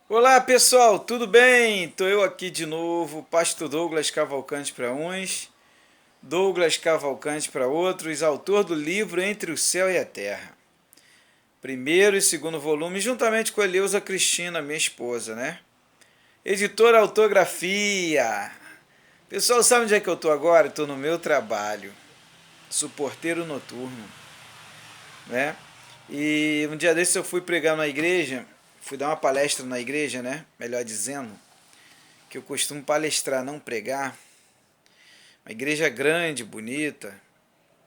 Olá pessoal, tudo bem? Estou eu aqui de novo, Pastor Douglas Cavalcante para uns, Douglas Cavalcante para outros, autor do livro Entre o Céu e a Terra. Primeiro e segundo volume, juntamente com a Eleusa Cristina, minha esposa, né? Editora Autografia. Pessoal, sabe onde é que eu estou agora? Estou no meu trabalho, sou porteiro noturno, né? E um dia desses eu fui pregar na igreja, fui dar uma palestra na igreja, né? Melhor dizendo, que eu costumo palestrar, não pregar. Uma igreja grande, bonita,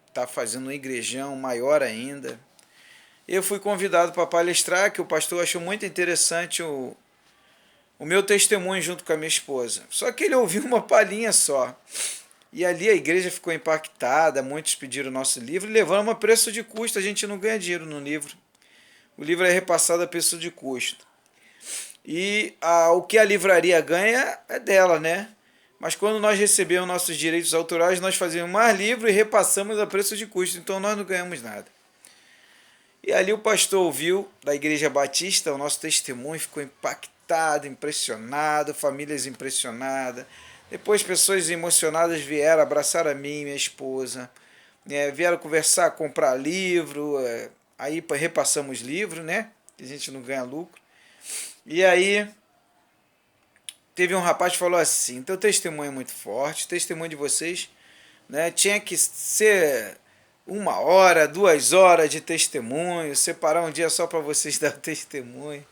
está fazendo um igrejão maior ainda. Eu fui convidado para palestrar, que o pastor achou muito interessante o meu testemunho junto com a minha esposa. Só que ele ouviu uma palhinha só. E ali a igreja ficou impactada, muitos pediram o nosso livro e levamos a preço de custo, a gente não ganha dinheiro no livro. O livro é repassado a preço de custo. E o que a livraria ganha é dela, né? Mas quando nós recebemos nossos direitos autorais, nós fazemos mais livro e repassamos a preço de custo, então nós não ganhamos nada. E ali o pastor ouviu da Igreja Batista o nosso testemunho, ficou impactado, impressionado, famílias impressionadas. Depois pessoas emocionadas vieram abraçar a mim e minha esposa, vieram conversar, comprar livro, aí repassamos livro, né? Que a gente não ganha lucro. E aí teve um rapaz que falou assim: então o testemunho é muito forte, o testemunho de vocês, né, tinha que ser 1 hora, 2 horas de testemunho, separar um dia só para vocês dar o testemunho.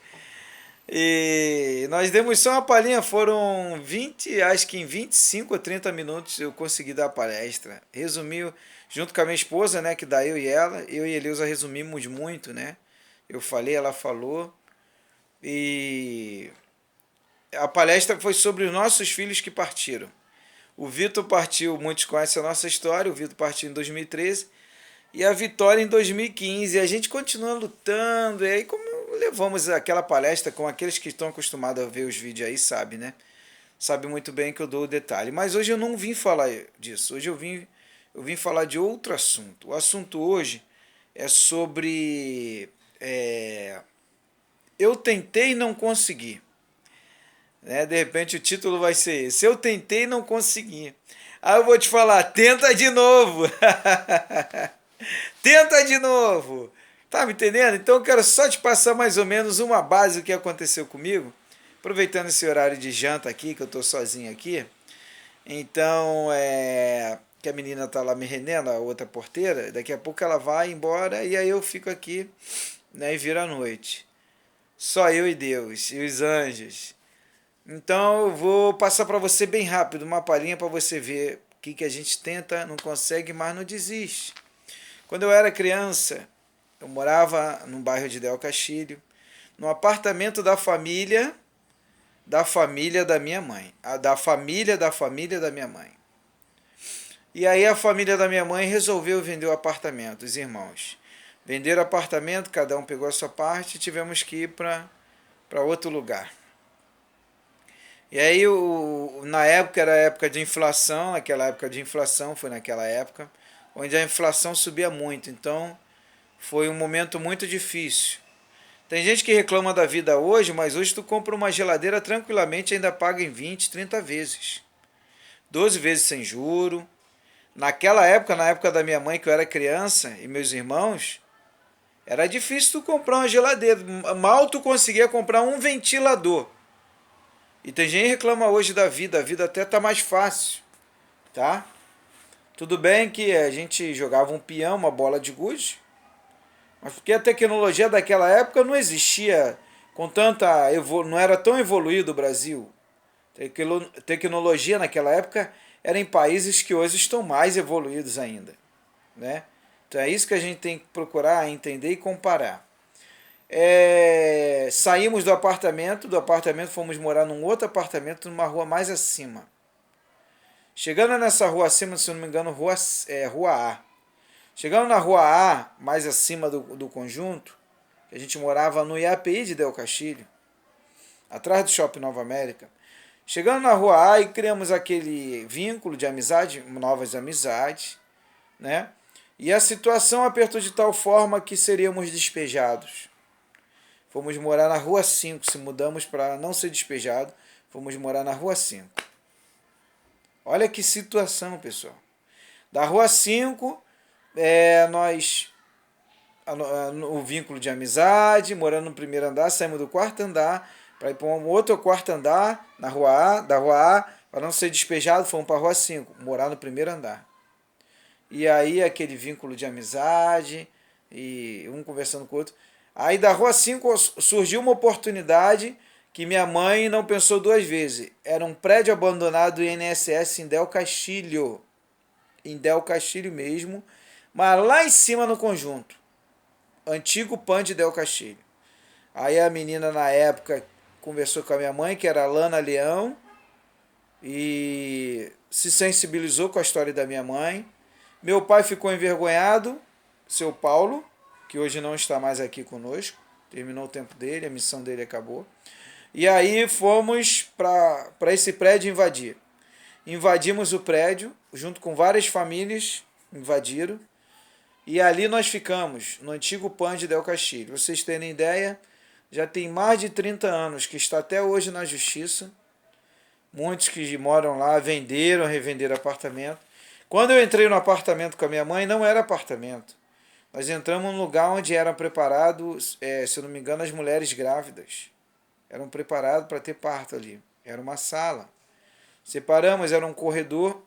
E nós demos só uma palhinha, foram 20, acho que em 25 ou 30 minutos eu consegui dar a palestra. Resumi junto com a minha esposa, né, que dá eu e Eleusa resumimos muito, né? Eu falei, ela falou. E a palestra foi sobre os nossos filhos que partiram. O Vitor partiu, muitos conhecem a nossa história, o Vitor partiu em 2013 e a Vitória em 2015. E a gente continua lutando, e aí como levamos aquela palestra com aqueles que estão acostumados a ver os vídeos aí, sabe, né? Sabe muito bem que eu dou o detalhe. Mas hoje eu não vim falar disso, hoje eu vim falar de outro assunto. O assunto hoje é sobre... eu tentei e não consegui. Né? De repente o título vai ser esse: eu tentei e não consegui. Aí eu vou te falar, tenta de novo. Tenta de novo. Tá me entendendo? Então eu quero só te passar mais ou menos uma base do que aconteceu comigo. Aproveitando esse horário de janta aqui, que eu tô sozinho aqui. Então, que a menina tá lá me rendendo, a outra porteira. Daqui a pouco ela vai embora e aí eu fico aqui, né, e vira a noite. Só eu e Deus e os anjos. Então eu vou passar para você bem rápido uma palhinha para você ver o que a gente tenta, não consegue, mas não desiste. Quando eu era criança, eu morava num bairro de Del Castilho, no apartamento da família da minha mãe, da família da minha mãe. E aí a família da minha mãe resolveu vender o apartamento, os irmãos. Venderam o apartamento, cada um pegou a sua parte e tivemos que ir para outro lugar. E aí, na época, era a época de inflação, aquela época de inflação, foi naquela época, onde a inflação subia muito. Então, foi um momento muito difícil. Tem gente que reclama da vida hoje, mas hoje tu compra uma geladeira tranquilamente e ainda paga em 20, 30 vezes. 12 vezes sem juro. Naquela época, na época da minha mãe, que eu era criança, e meus irmãos, era difícil tu comprar uma geladeira. Mal tu conseguia comprar um ventilador. E tem gente que reclama hoje da vida, a vida até tá mais fácil, tá? Tudo bem que a gente jogava um peão, uma bola de gude, mas porque a tecnologia daquela época não existia com tanta não era tão evoluído o Brasil. Tecnologia naquela época era em países que hoje estão mais evoluídos ainda, né? Então é isso que a gente tem que procurar entender e comparar. Saímos do apartamento fomos morar num outro apartamento numa rua mais acima. Chegando nessa rua acima, se eu não me engano, rua A. Chegando na rua A, mais acima do conjunto, a gente morava no IAPI de Del Castilho, atrás do Shopping Nova América. Chegando na rua A e criamos aquele vínculo de amizade, novas amizades, né? E a situação apertou de tal forma que seríamos despejados. Fomos morar na Rua 5, se mudamos para não ser despejado, fomos morar na Rua 5. Olha que situação, pessoal. Da Rua 5, nós o vínculo de amizade, morando no primeiro andar, saímos do quarto andar para ir para um outro quarto andar na Rua A, da Rua A, para não ser despejado, fomos para a Rua 5, morar no primeiro andar. E aí aquele vínculo de amizade, e um conversando com o outro. Aí da Rua 5 surgiu uma oportunidade que minha mãe não pensou duas vezes. Era um prédio abandonado do INSS em Del Castilho. Em Del Castilho mesmo, mas lá em cima no conjunto. Antigo PAN de Del Castilho. Aí a menina na época conversou com a minha mãe, que era a Lana Leão, e se sensibilizou com a história da minha mãe. Meu pai ficou envergonhado, seu Paulo, que hoje não está mais aqui conosco, terminou o tempo dele, a missão dele acabou. E aí fomos para esse prédio invadir. Invadimos o prédio, junto com várias famílias, invadiram. E ali nós ficamos, no antigo PAN de Del Castilho. Pra vocês terem ideia, já tem mais de 30 anos que está até hoje na justiça. Muitos que moram lá venderam, revenderam apartamento. Quando eu entrei no apartamento com a minha mãe, não era apartamento. Nós entramos num lugar onde eram preparados, se eu não me engano, as mulheres grávidas. Eram preparados para ter parto ali. Era uma sala. Separamos, era um corredor.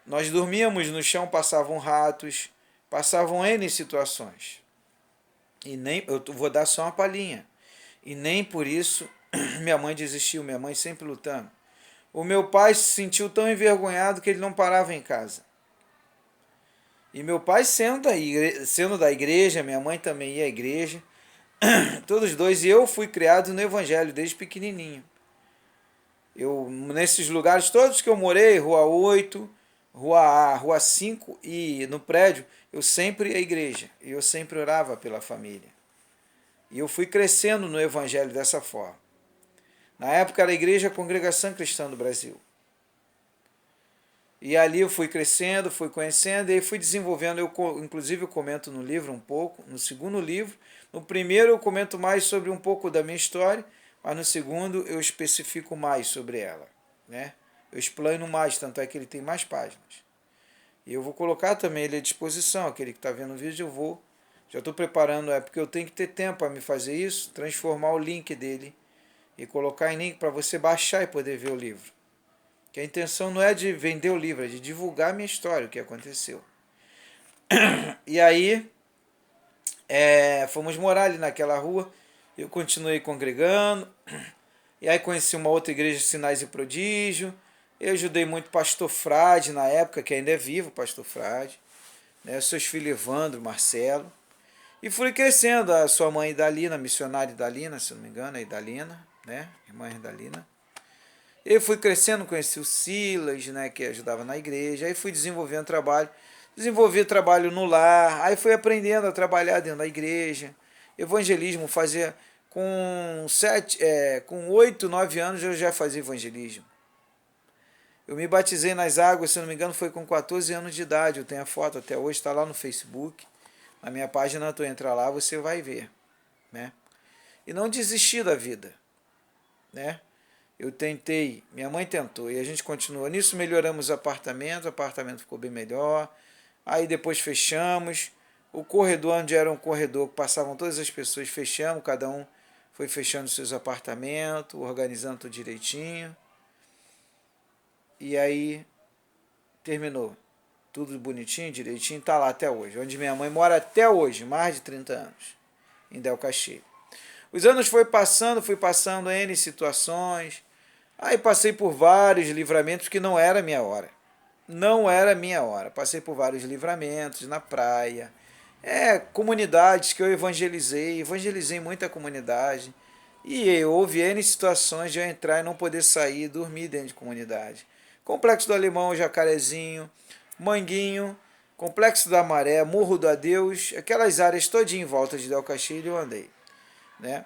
Nós dormíamos no chão, passavam ratos, passavam N situações. E nem, eu vou dar só uma palhinha. E nem por isso minha mãe desistiu, minha mãe sempre lutando. O meu pai se sentiu tão envergonhado que ele não parava em casa. E meu pai sendo da igreja, minha mãe também ia à igreja, todos dois, e eu fui criado no evangelho desde pequenininho. Eu, nesses lugares todos que eu morei, Rua 8, Rua A, Rua 5 e no prédio, eu sempre ia à igreja, e eu sempre orava pela família. E eu fui crescendo no evangelho dessa forma. Na época era a Igreja Congregação Cristã do Brasil. E ali eu fui crescendo, fui conhecendo, e aí fui desenvolvendo. Inclusive eu comento no livro um pouco, no segundo livro. No primeiro eu comento mais sobre um pouco da minha história, mas no segundo eu especifico mais sobre ela, né? Eu explano mais, tanto é que ele tem mais páginas. E eu vou colocar também ele à disposição, aquele que está vendo o vídeo, já estou preparando, porque eu tenho que ter tempo para me fazer isso, transformar o link dele e colocar em link para você baixar e poder ver o livro. Que a intenção não é de vender o livro, é de divulgar a minha história, o que aconteceu. E aí, fomos morar ali naquela rua, eu continuei congregando, e aí conheci uma outra igreja de Sinais e Prodígio, eu ajudei muito o pastor Frade na época, que ainda é vivo o pastor Frade, né, seus filhos Evandro, Marcelo, e fui crescendo, a sua mãe Idalina, missionária Idalina, se não me engano, é Idalina, né, irmã Idalina. Eu fui crescendo, conheci o Silas, né, que ajudava na igreja, aí fui desenvolvendo trabalho, desenvolvi trabalho no lar, aí fui aprendendo a trabalhar dentro da igreja, evangelismo, fazia com 8, 9 anos eu já fazia evangelismo. Eu me batizei nas águas, se não me engano, foi com 14 anos de idade, eu tenho a foto até hoje, está lá no Facebook, na minha página, tu entra lá, você vai ver, né? E não desisti da vida, né? Eu tentei, minha mãe tentou, e a gente continuou. Nisso melhoramos o apartamento ficou bem melhor. Aí depois fechamos. O corredor, onde era um corredor que passavam todas as pessoas, fechamos. Cada um foi fechando seus apartamentos, organizando tudo direitinho. E aí terminou. Tudo bonitinho, direitinho, está lá até hoje. Onde minha mãe mora até hoje, mais de 30 anos, em Del Castilho. Os anos fui passando N situações. Aí passei por vários livramentos que não era minha hora. Não era minha hora. Passei por vários livramentos na praia. Comunidades que eu evangelizei muita comunidade. E houve N situações de eu entrar e não poder sair, dormir dentro de comunidade. Complexo do Alemão, Jacarezinho, Manguinho, Complexo da Maré, Morro do Adeus, aquelas áreas todinha em volta de Del Castilho eu andei, né?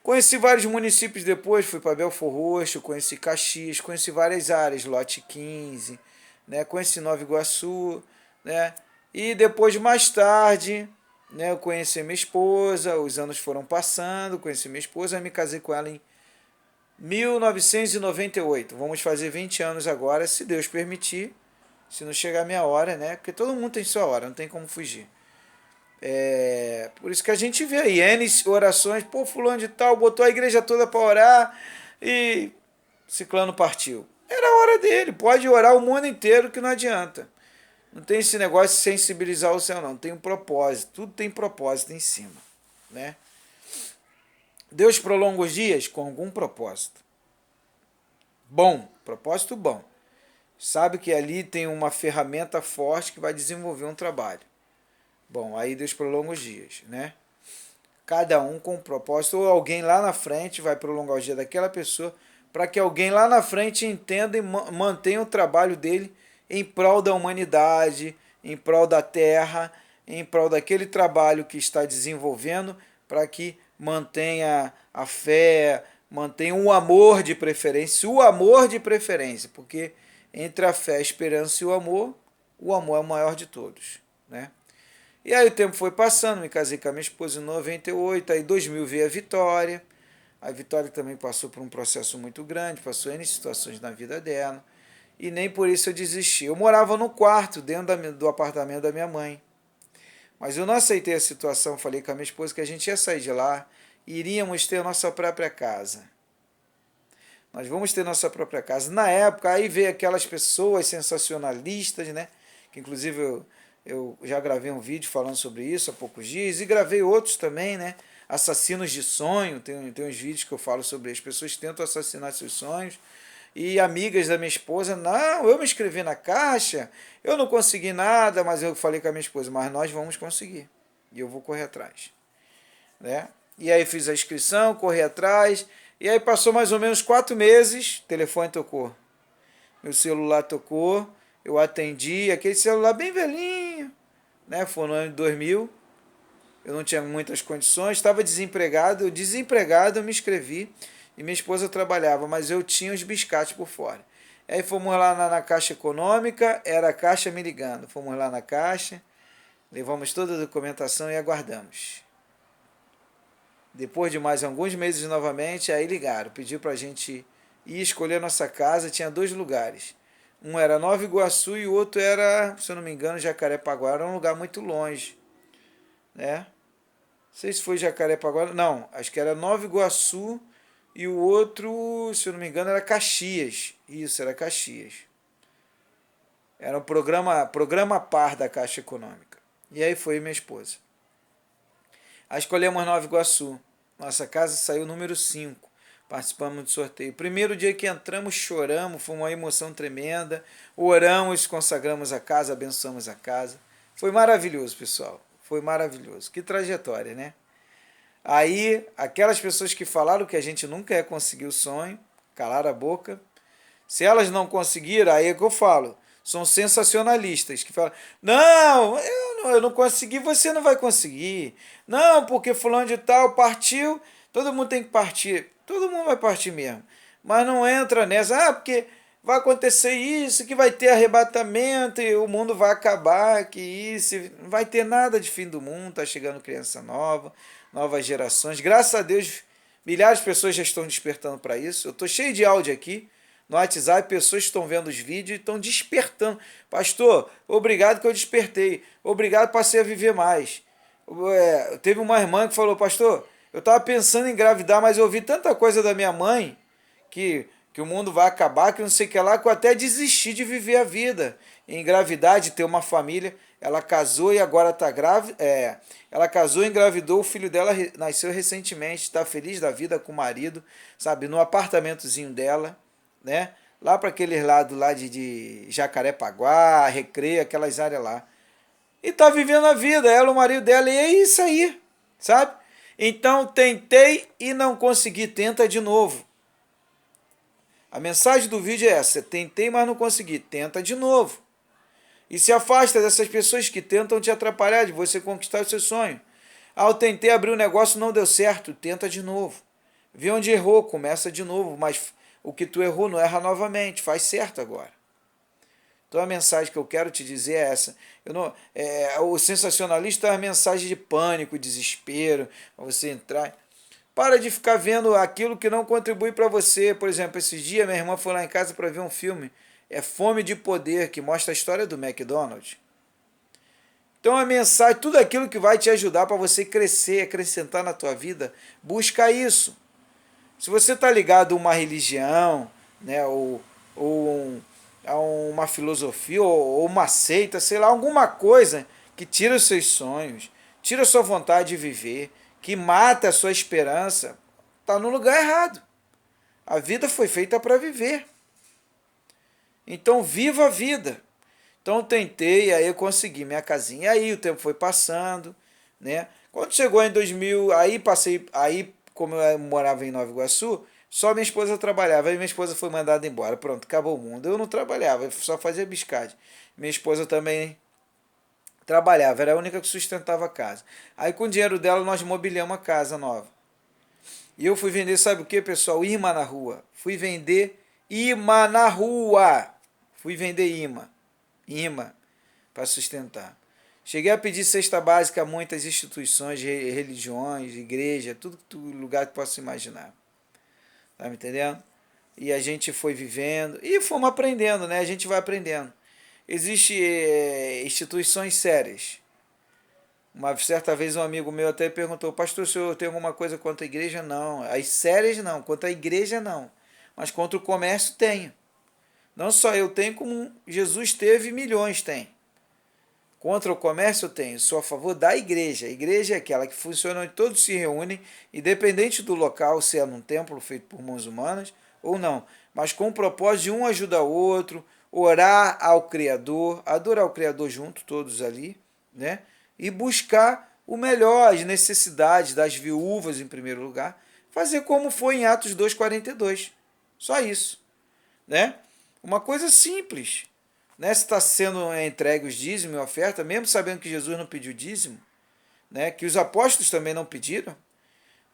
Conheci vários municípios depois, fui para Belfor Roxo, conheci Caxias, conheci várias áreas, Lote 15, né? Conheci Nova Iguaçu, né? E depois, mais tarde, né? Eu conheci minha esposa, os anos foram passando, conheci minha esposa, me casei com ela em 1998. Vamos fazer 20 anos agora, se Deus permitir, se não chegar a minha hora, né? Porque todo mundo tem sua hora, não tem como fugir. Por isso que a gente vê aí N orações, pô, fulano de tal, botou a igreja toda para orar e ciclano partiu. Era a hora dele, pode orar o mundo inteiro que não adianta. Não tem esse negócio de sensibilizar o céu, não. Tem um propósito, tudo tem propósito em cima, né? Deus prolonga os dias com algum propósito. Bom, propósito bom. Sabe que ali tem uma ferramenta forte que vai desenvolver um trabalho. Bom, aí Deus prolonga os dias, né? Cada um com um propósito, ou alguém lá na frente vai prolongar o dia daquela pessoa, para que alguém lá na frente entenda e mantenha o trabalho dele em prol da humanidade, em prol da terra, em prol daquele trabalho que está desenvolvendo, para que mantenha a fé, mantenha o amor de preferência, porque entre a fé, a esperança e o amor é o maior de todos, né? E aí o tempo foi passando, me casei com a minha esposa em 98, aí 2000 veio a Vitória. A Vitória também passou por um processo muito grande, passou N situações na vida dela, e nem por isso eu desisti. Eu morava no quarto, dentro do apartamento da minha mãe. Mas eu não aceitei a situação, falei com a minha esposa que a gente ia sair de lá e iríamos ter a nossa própria casa. Nós vamos ter nossa própria casa. Na época, aí veio aquelas pessoas sensacionalistas, né? Que inclusive eu já gravei um vídeo falando sobre isso há poucos dias, e gravei outros também, né? Assassinos de sonho, tem uns vídeos que eu falo sobre as pessoas que tentam assassinar seus sonhos. E amigas da minha esposa, não, eu me inscrevi na Caixa, eu não consegui nada, mas eu falei com a minha esposa, mas nós vamos conseguir. E eu vou correr atrás, né? E aí fiz a inscrição, corri atrás, e aí passou mais ou menos 4 meses, o telefone tocou. Meu celular tocou, eu atendi, aquele celular bem velhinho, né? Foi no ano de 2000, eu não tinha muitas condições, estava desempregado, eu me inscrevi, e minha esposa trabalhava, mas eu tinha os biscates por fora. Aí fomos lá na Caixa Econômica, era a Caixa me ligando, fomos lá na Caixa, levamos toda a documentação e aguardamos. Depois de mais alguns meses novamente, aí ligaram, pediu para a gente ir escolher a nossa casa, tinha 2 lugares. Um era Nova Iguaçu e o outro era, se eu não me engano, Jacarepaguá, era um lugar muito longe, né? Não sei se foi Jacarepaguá, não, acho que era Nova Iguaçu e o outro, se eu não me engano, era Caxias. Isso, era Caxias. Era um programa par da Caixa Econômica. E aí foi minha esposa. Aí escolhemos Nova Iguaçu. Nossa casa saiu número 5. Participamos do sorteio. Primeiro dia que entramos, choramos, foi uma emoção tremenda. Oramos, consagramos a casa, abençoamos a casa. Foi maravilhoso, pessoal. Foi maravilhoso. Que trajetória, né? Aí, aquelas pessoas que falaram que a gente nunca ia conseguir o sonho, calaram a boca. Se elas não conseguiram, aí é que eu falo. São sensacionalistas que falam, não, eu não consegui, você não vai conseguir. Não, porque fulano de tal partiu, todo mundo tem que partir. Todo mundo vai partir mesmo. Mas não entra nessa, porque vai acontecer isso, que vai ter arrebatamento e o mundo vai acabar, que isso, não vai ter nada de fim do mundo, tá chegando criança nova, novas gerações. Graças a Deus, milhares de pessoas já estão despertando para isso. Eu estou cheio de áudio aqui no WhatsApp, pessoas estão vendo os vídeos e estão despertando. Pastor, obrigado que eu despertei. Obrigado, passei a viver mais. Teve uma irmã que falou, pastor, eu estava pensando em engravidar, mas eu ouvi tanta coisa da minha mãe que o mundo vai acabar, que não sei o que lá, que eu até desisti de viver a vida. Engravidar, de ter uma família. Ela casou e agora está grávida. Ela casou e engravidou, o filho dela nasceu recentemente, está feliz da vida com o marido, sabe, no apartamentozinho dela, né? Lá para aquele lado lá de Jacarepaguá, Recreio, aquelas áreas lá. E tá vivendo a vida, ela, o marido dela, e é isso aí, sabe? Então, tentei e não consegui, tenta de novo. A mensagem do vídeo é essa, tentei, mas não consegui, tenta de novo. E se afasta dessas pessoas que tentam te atrapalhar de você conquistar o seu sonho. Eu tentei abrir um negócio, não deu certo, tenta de novo. Vê onde errou, começa de novo, mas o que tu errou não erra novamente, faz certo agora. Então a mensagem que eu quero te dizer é essa. O sensacionalista é uma mensagem de pânico, desespero, para você entrar. Para de ficar vendo aquilo que não contribui para você. Por exemplo, esses dias minha irmã foi lá em casa para ver um filme. É Fome de Poder, que mostra a história do McDonald's. Então a mensagem, tudo aquilo que vai te ajudar para você crescer, acrescentar na tua vida, busca isso. Se você está ligado a uma religião, né, a uma filosofia, ou uma seita, sei lá, alguma coisa que tira os seus sonhos, tira a sua vontade de viver, que mata a sua esperança, está no lugar errado. A vida foi feita para viver. Então viva a vida. Então tentei, aí eu consegui minha casinha. Aí o tempo foi passando, né? Quando chegou em 2000, aí como eu morava em Nova Iguaçu, só minha esposa trabalhava. Aí minha esposa foi mandada embora. Pronto, acabou o mundo. Eu não trabalhava, eu só fazia biscate. Minha esposa também trabalhava, era a única que sustentava a casa. Aí com o dinheiro dela nós mobiliamos a casa nova. E eu fui vender, sabe o que, pessoal? Imã na rua. Fui vender imã na rua. Fui vender imã para sustentar. Cheguei a pedir cesta básica a muitas instituições, religiões, igreja, tudo lugar que possa imaginar. Tá me entendendo? E a gente foi vivendo e fomos aprendendo, né? A gente vai aprendendo. Existem instituições sérias. Uma certa vez um amigo meu até perguntou: pastor, o senhor tem alguma coisa contra a igreja? Não. As sérias não, contra a igreja não. Mas contra o comércio tenho. Não só eu tenho, como Jesus teve, milhões tem. Contra o comércio eu tenho. Sou a favor da igreja. A igreja é aquela que funciona onde todos se reúnem, independente do local, se é num templo feito por mãos humanas ou não. Mas com o propósito de um ajudar o outro, orar ao Criador, adorar o Criador junto, todos ali, né? E buscar o melhor, as necessidades das viúvas em primeiro lugar. Fazer como foi em Atos 2,42. Só isso, né? Uma coisa simples, né? Se está sendo entregue os dízimos e oferta, mesmo sabendo que Jesus não pediu dízimo, né? Que os apóstolos também não pediram,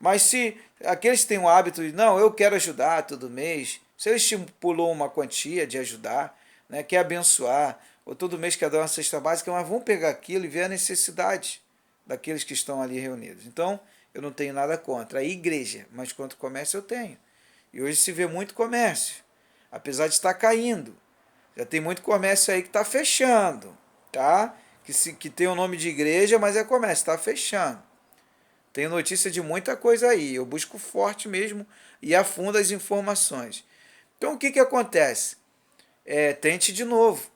mas se aqueles que têm o hábito de, não, eu quero ajudar todo mês, se ele estipulou uma quantia de ajudar, né? Quer abençoar, ou todo mês quer dar uma cesta básica, mas vamos pegar aquilo e ver a necessidade daqueles que estão ali reunidos. Então, eu não tenho nada contra a igreja, mas contra o comércio eu tenho. E hoje se vê muito comércio, apesar de estar caindo. Já tem muito comércio aí que está fechando, tá? Que tem o nome de igreja, mas é comércio, está fechando. Tenho notícia de muita coisa aí. Eu busco forte mesmo e a fundo as informações. Então o que acontece? Tente de novo.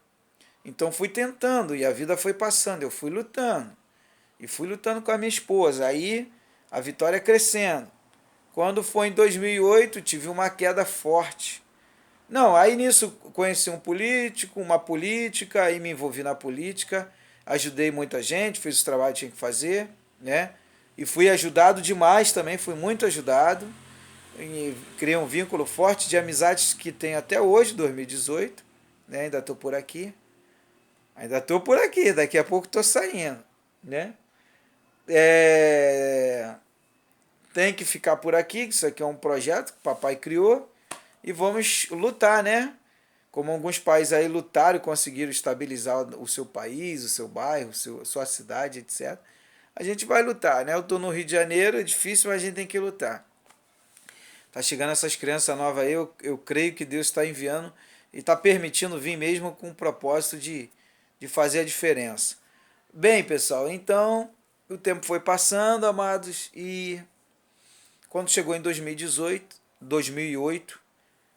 Então fui tentando e a vida foi passando. Eu fui lutando. E fui lutando com a minha esposa. Aí a vitória crescendo. Quando foi em 2008, tive uma queda forte. Não, aí nisso conheci um político, uma política, aí me envolvi na política, ajudei muita gente, fiz o trabalho que tinha que fazer, né? E fui ajudado demais também, fui muito ajudado. E criei um vínculo forte de amizades que tenho até hoje, 2018, né? Ainda estou por aqui. Daqui a pouco estou saindo, né? Tem que ficar por aqui, isso aqui é um projeto que o papai criou, e vamos lutar, né? Como alguns países aí lutaram e conseguiram estabilizar o seu país, o seu bairro, sua cidade, etc. A gente vai lutar, né? Eu estou no Rio de Janeiro, é difícil, mas a gente tem que lutar. Tá chegando essas crianças novas aí, eu creio que Deus está enviando e está permitindo vir mesmo com o propósito de fazer a diferença. Bem, pessoal, então o tempo foi passando, amados, e quando chegou em 2008,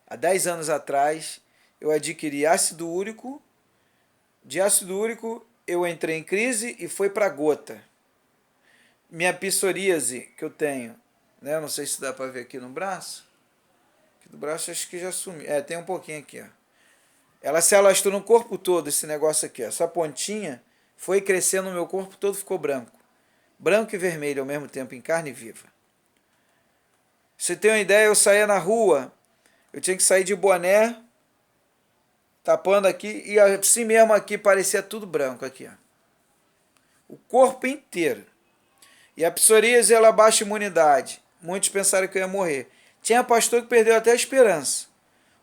há 10 anos atrás, eu adquiri ácido úrico. De ácido úrico, eu entrei em crise e foi para gota. Minha psoríase que eu tenho, né? Não sei se dá para ver aqui no braço. Aqui do braço acho que já sumiu. Tem um pouquinho aqui, ó. Ela se alastrou no corpo todo, esse negócio aqui, ó. Essa pontinha foi crescendo no meu corpo todo, ficou branco. Branco e vermelho ao mesmo tempo, em carne viva. Você tem uma ideia, eu saía na rua, eu tinha que sair de boné, tapando aqui, e assim mesmo aqui parecia tudo branco aqui, ó. O corpo inteiro. E a psoríase, ela baixa a imunidade. Muitos pensaram que eu ia morrer. Tinha pastor que perdeu até a esperança.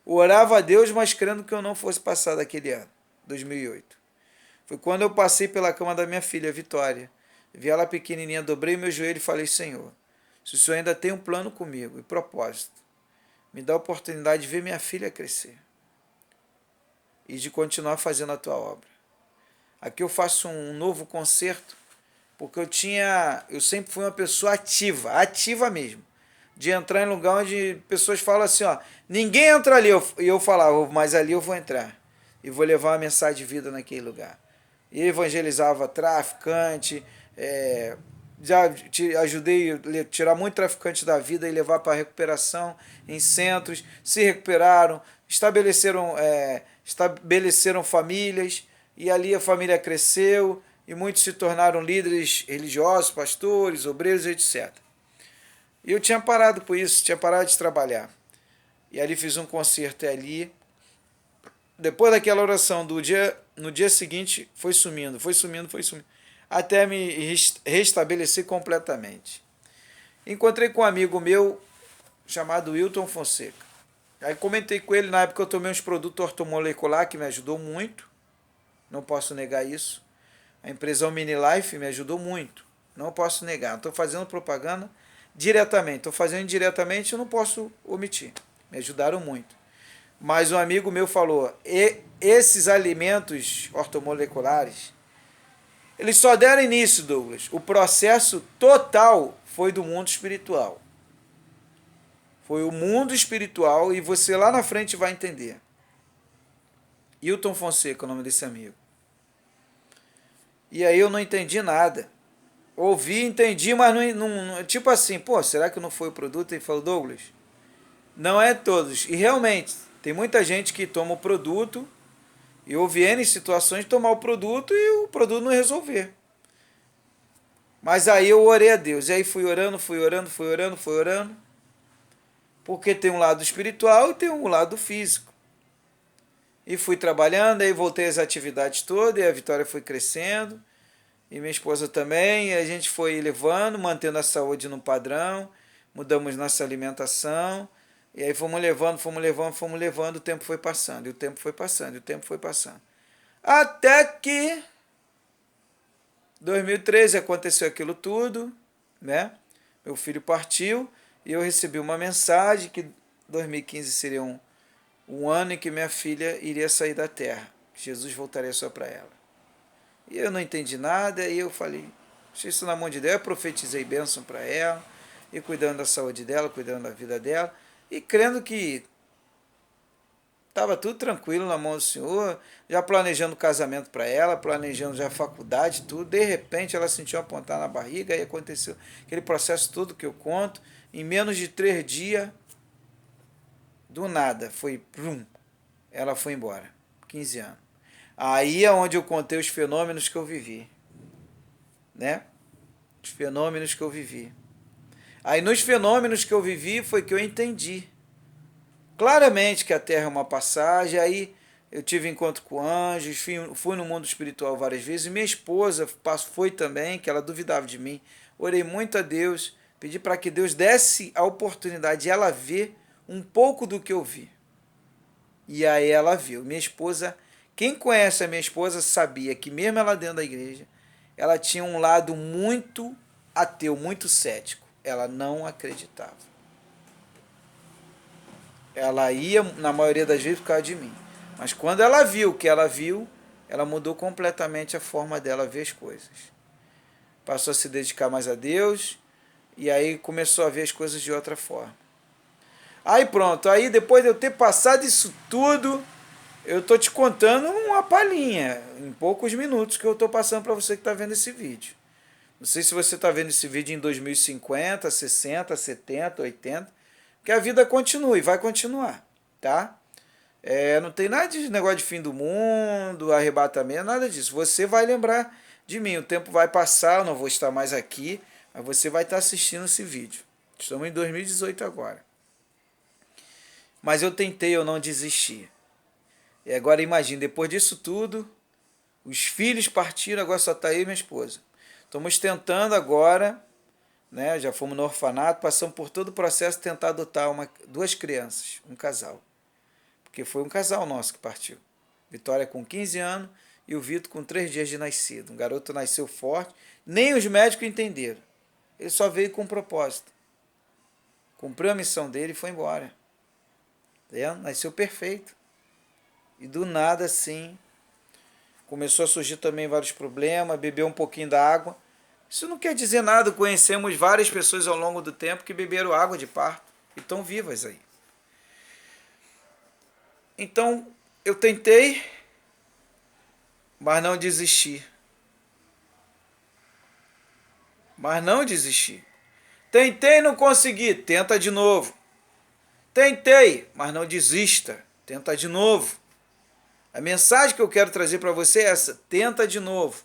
Orava a Deus, mas crendo que eu não fosse passar daquele ano. 2008. Foi quando eu passei pela cama da minha filha, Vitória. Vi ela pequenininha, dobrei meu joelho e falei, Senhor, se o Senhor ainda tem um plano comigo e propósito, me dá a oportunidade de ver minha filha crescer e de continuar fazendo a tua obra. Aqui eu faço um novo concerto, porque eu sempre fui uma pessoa ativa mesmo, de entrar em lugar onde pessoas falam assim, ó, ninguém entra ali, e eu falava, mas ali eu vou entrar, e vou levar uma mensagem de vida naquele lugar. E evangelizava traficante, já ajudei a tirar muito traficante da vida e levar para recuperação em centros, se recuperaram, estabeleceram famílias, e ali a família cresceu, e muitos se tornaram líderes religiosos, pastores, obreiros, etc. E eu tinha parado com isso, tinha parado de trabalhar. E ali fiz um concerto ali. Depois daquela oração, no dia seguinte, foi sumindo, até me restabelecer completamente. Encontrei com um amigo meu, chamado Wilton Fonseca. Aí comentei com ele, na época eu tomei uns produtos ortomolecular, que me ajudou muito, não posso negar isso. A empresa Mini Life me ajudou muito, não posso negar. Estou fazendo propaganda diretamente, estou fazendo indiretamente, eu não posso omitir. Me ajudaram muito. Mas um amigo meu falou, esses alimentos ortomoleculares, eles só deram início, Douglas. O processo total foi do mundo espiritual. Foi o mundo espiritual e você lá na frente vai entender. Hilton Fonseca, o nome desse amigo. E aí eu não entendi nada. Ouvi, entendi, mas não tipo assim, pô, será que não foi o produto? Ele falou, Douglas, não é todos. E realmente, tem muita gente que toma o produto e houve N situações de tomar o produto e o produto não resolver. Mas aí eu orei a Deus. E aí fui orando. Porque tem um lado espiritual e tem um lado físico. E fui trabalhando, aí voltei às atividades todas, e a Vitória foi crescendo, e minha esposa também, e a gente foi levando, mantendo a saúde no padrão, mudamos nossa alimentação, e aí fomos levando, o tempo foi passando, e o tempo foi passando. Até que 2013 aconteceu aquilo tudo, né? Meu filho partiu, e eu recebi uma mensagem que 2015 seria um ano em que minha filha iria sair da terra, que Jesus voltaria só para ela. E eu não entendi nada, e eu falei, deixa isso na mão de Deus, eu profetizei bênção para ela, e cuidando da saúde dela, cuidando da vida dela, e crendo que estava tudo tranquilo na mão do Senhor, já planejando o casamento para ela, planejando já a faculdade, tudo. De repente ela sentiu uma pontada na barriga, e aconteceu aquele processo todo que eu conto, em menos de 3 dias, do nada, ela foi embora, 15 anos. Aí é onde eu contei os fenômenos que eu vivi, né? Os fenômenos que eu vivi. Aí nos fenômenos que eu vivi foi que eu entendi claramente que a Terra é uma passagem. Aí eu tive encontro com anjos, fui no mundo espiritual várias vezes, e minha esposa foi também, que ela duvidava de mim. Orei muito a Deus, pedi para que Deus desse a oportunidade de ela ver um pouco do que eu vi. E aí ela viu. Minha esposa, quem conhece a minha esposa sabia que mesmo ela dentro da igreja, ela tinha um lado muito ateu, muito cético. Ela não acreditava. Ela ia, na maioria das vezes, por causa de mim. Mas quando ela viu o que ela viu, ela mudou completamente a forma dela ver as coisas. Passou a se dedicar mais a Deus, e aí começou a ver as coisas de outra forma. Aí pronto, aí depois de eu ter passado isso tudo, eu estou te contando uma palhinha, em poucos minutos que eu estou passando para você que está vendo esse vídeo. Não sei se você está vendo esse vídeo em 2050, 60, 70, 80, que a vida continue, vai continuar, tá? Não tem nada de negócio de fim do mundo, arrebatamento, nada disso. Você vai lembrar de mim, o tempo vai passar, eu não vou estar mais aqui, mas você vai estar assistindo esse vídeo. Estamos em 2018 agora. Mas eu tentei, eu não desisti. E agora imagine, depois disso tudo, os filhos partiram, agora só está eu e minha esposa. Estamos tentando agora, né, já fomos no orfanato, passamos por todo o processo de tentar adotar 2 crianças, um casal. Porque foi um casal nosso que partiu. Vitória com 15 anos e o Vitor com 3 dias de nascido. Um garoto nasceu forte, nem os médicos entenderam. Ele só veio com um propósito. Cumpriu a missão dele e foi embora. Entendeu? Nasceu perfeito. E do nada, assim, começou a surgir também vários problemas, bebeu um pouquinho da água. Isso não quer dizer nada, conhecemos várias pessoas ao longo do tempo que beberam água de parto e estão vivas aí. Então, eu tentei, mas não desisti. Tentei e não consegui, tenta de novo. Tentei, mas não desista, tenta de novo. A mensagem que eu quero trazer para você é essa, tenta de novo.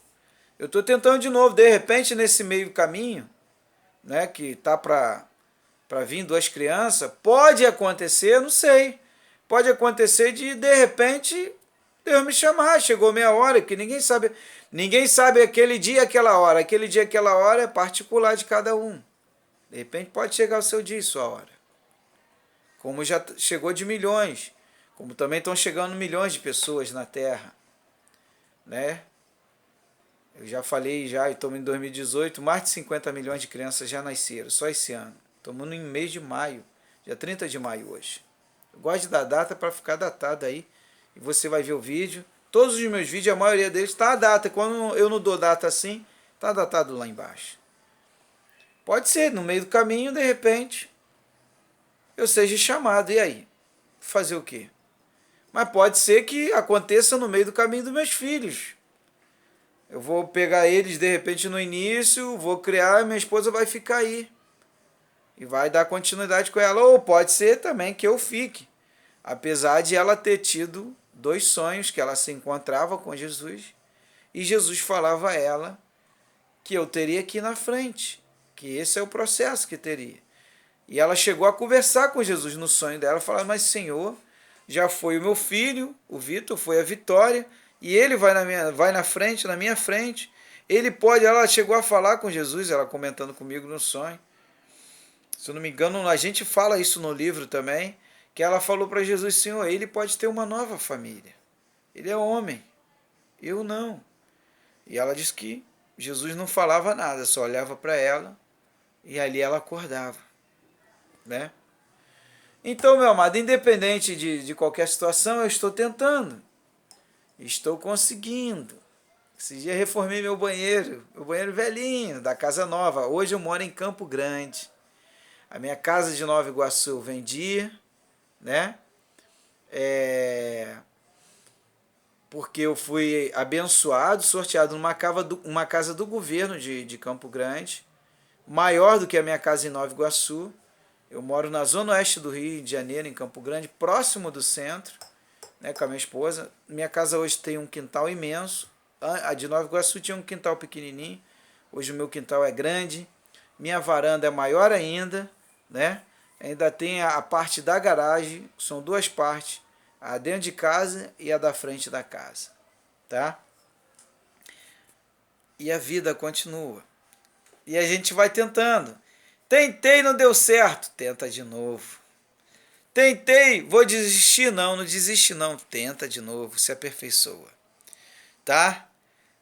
Eu estou tentando de novo, de repente nesse meio caminho, né, que tá para vir 2 crianças, pode acontecer, não sei, pode acontecer de repente Deus me chamar, chegou meia hora, que ninguém sabe aquele dia, aquela hora é particular de cada um. De repente pode chegar o seu dia e sua hora. Como já chegou de milhões, como também estão chegando milhões de pessoas na Terra, né? Eu já falei, estamos em 2018, mais de 50 milhões de crianças já nasceram, só esse ano. Estamos no mês de maio, dia 30 de maio hoje. Eu gosto de dar data para ficar datado aí, e você vai ver o vídeo. Todos os meus vídeos, a maioria deles está a data. Quando eu não dou data assim, está datado lá embaixo. Pode ser, no meio do caminho, de repente, eu seja chamado, e aí? Fazer o quê? Mas pode ser que aconteça no meio do caminho dos meus filhos. Eu vou pegar eles, de repente, no início, vou criar, minha esposa vai ficar aí. E vai dar continuidade com ela. Ou pode ser também que eu fique. Apesar de ela ter tido 2 sonhos, que ela se encontrava com Jesus, e Jesus falava a ela que eu teria aqui na frente, que esse é o processo que teria. E ela chegou a conversar com Jesus no sonho dela, falando, mas Senhor, já foi o meu filho, o Vitor, foi a Vitória, e ele vai na frente, na minha frente. Ele pode, ela chegou a falar com Jesus, ela comentando comigo no sonho. Se eu não me engano, a gente fala isso no livro também, que ela falou para Jesus, Senhor, ele pode ter uma nova família. Ele é homem, eu não. E ela disse que Jesus não falava nada, só olhava para ela e ali ela acordava, né? Então, meu amado, independente de qualquer situação, eu estou tentando. Estou conseguindo. Esse dia reformei meu banheiro velhinho, da casa nova. Hoje eu moro em Campo Grande. A minha casa de Nova Iguaçu eu vendi, né? Porque eu fui abençoado, sorteado numa casa do governo de Campo Grande, maior do que a minha casa em Nova Iguaçu. Eu moro na zona oeste do Rio de Janeiro, em Campo Grande, próximo do centro, né, com a minha esposa. Minha casa hoje tem um quintal imenso. A de Nova Iguaçu tinha um quintal pequenininho. Hoje o meu quintal é grande. Minha varanda é maior ainda, né? Ainda tem a parte da garagem, são 2 partes, a dentro de casa e a da frente da casa, tá? E a vida continua. E a gente vai tentando. Tentei, não deu certo, tenta de novo. Tentei, vou desistir, não desiste não, tenta de novo, se aperfeiçoa, tá?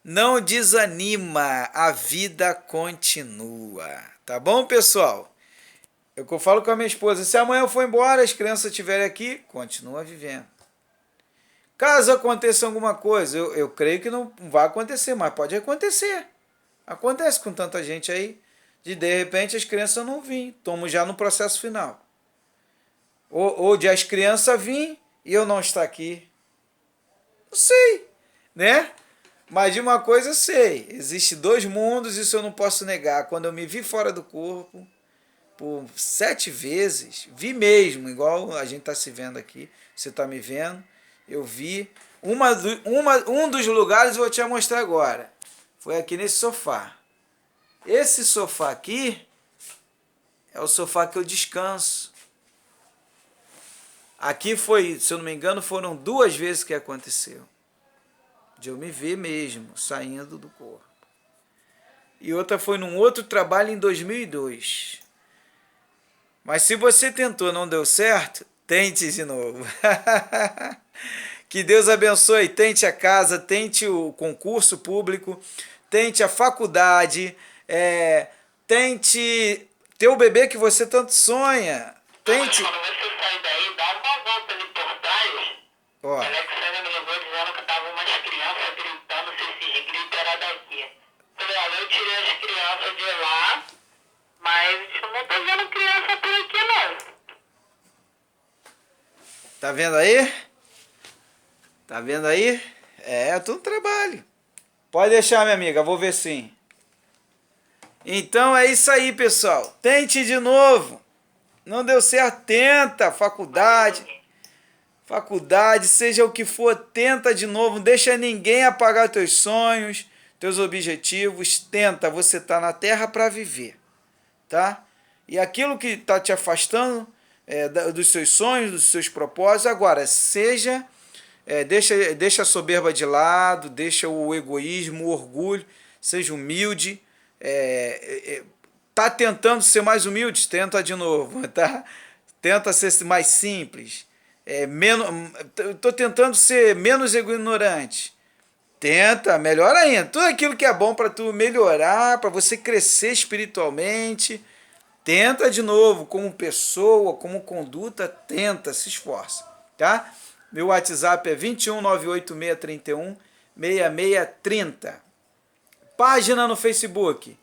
Não desanima, a vida continua, tá bom, pessoal? É o que eu falo com a minha esposa, se amanhã eu for embora, as crianças estiverem aqui, continua vivendo. Caso aconteça alguma coisa, eu creio que não vai acontecer, mas pode acontecer. Acontece com tanta gente aí, de repente as crianças não vêm, estamos já no processo final. Ou de as crianças virem e eu não estar aqui. Não sei, né? Mas de uma coisa eu sei, existe 2 mundos, isso eu não posso negar. Quando eu me vi fora do corpo, por 7 vezes, vi mesmo, igual a gente está se vendo aqui, você está me vendo, eu vi. Um dos lugares eu vou te mostrar agora, foi aqui nesse sofá. Esse sofá aqui é o sofá que eu descanso. Aqui foi, se eu não me engano, foram 2 vezes que aconteceu. De eu me ver mesmo, saindo do corpo. E outra foi num outro trabalho em 2002. Mas se você tentou e não deu certo, tente de novo. Que Deus abençoe. Tente a casa, tente o concurso público, tente a faculdade, tente ter o bebê que você tanto sonha. Tente. Quando você sair daí, dá uma volta ali por trás. Ó, A Alexandra me ligou dizendo que tava umas crianças gritando se esses gritos eram daqui. Falei, olha, eu tirei as crianças de lá, mas eu não tô vendo criança por aqui não. tá vendo aí? Tá vendo aí? É, tudo trabalho. Pode deixar, minha amiga, vou ver sim. Então é isso aí, pessoal. Tente de novo. Não deu certo, tenta. Faculdade, seja o que for, tenta de novo. Não deixa ninguém apagar teus sonhos, teus objetivos. Tenta, você tá na Terra para viver, tá? E aquilo que tá te afastando dos seus sonhos, dos seus propósitos, agora, deixa a soberba de lado, deixa o egoísmo, o orgulho, seja humilde. Tá tentando ser mais humilde? Tenta de novo, tá? Tenta ser mais simples. Tô tentando ser menos ignorante. Tenta, melhor ainda. Tudo aquilo que é bom para tu melhorar, para você crescer espiritualmente. Tenta de novo, como pessoa, como conduta, tenta, se esforça, tá? Meu WhatsApp é 21 98631 6630. Página no Facebook,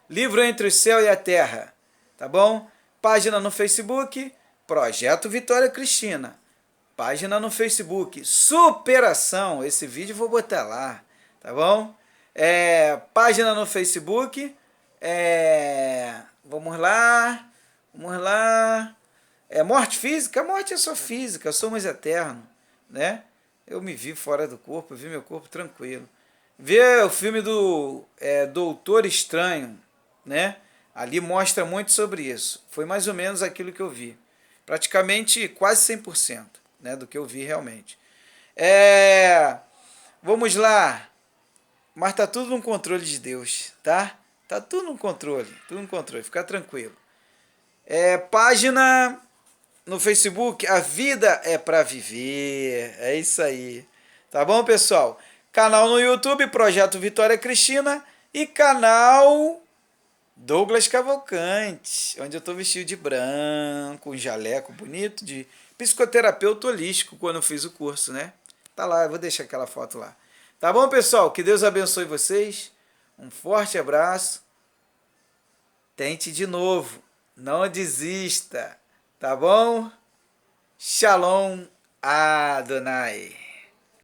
Livro Entre o Céu e a Terra, tá bom? Página no Facebook, Projeto Vitória Cristina. Página no Facebook, Superação. Esse vídeo eu vou botar lá, tá bom? Página no Facebook, vamos lá. Morte física? A morte é só física, somos eternos, né? Eu me vi fora do corpo, eu vi meu corpo tranquilo. Vê o filme do Doutor Estranho, né? Ali mostra muito sobre isso. Foi mais ou menos aquilo que eu vi. Praticamente quase 100%, né, do que eu vi realmente. Vamos lá. Mas tá tudo no controle de Deus, tá? Tá tudo no controle, fica tranquilo. Página no Facebook, A Vida é para Viver. É isso aí. Tá bom, pessoal? Canal no YouTube, Projeto Vitória Cristina. E canal Douglas Cavalcante, onde eu estou vestido de branco, um jaleco bonito, de psicoterapeuta holístico, quando eu fiz o curso, né? Tá lá, eu vou deixar aquela foto lá. Tá bom, pessoal? Que Deus abençoe vocês. Um forte abraço. Tente de novo. Não desista. Tá bom? Shalom Adonai.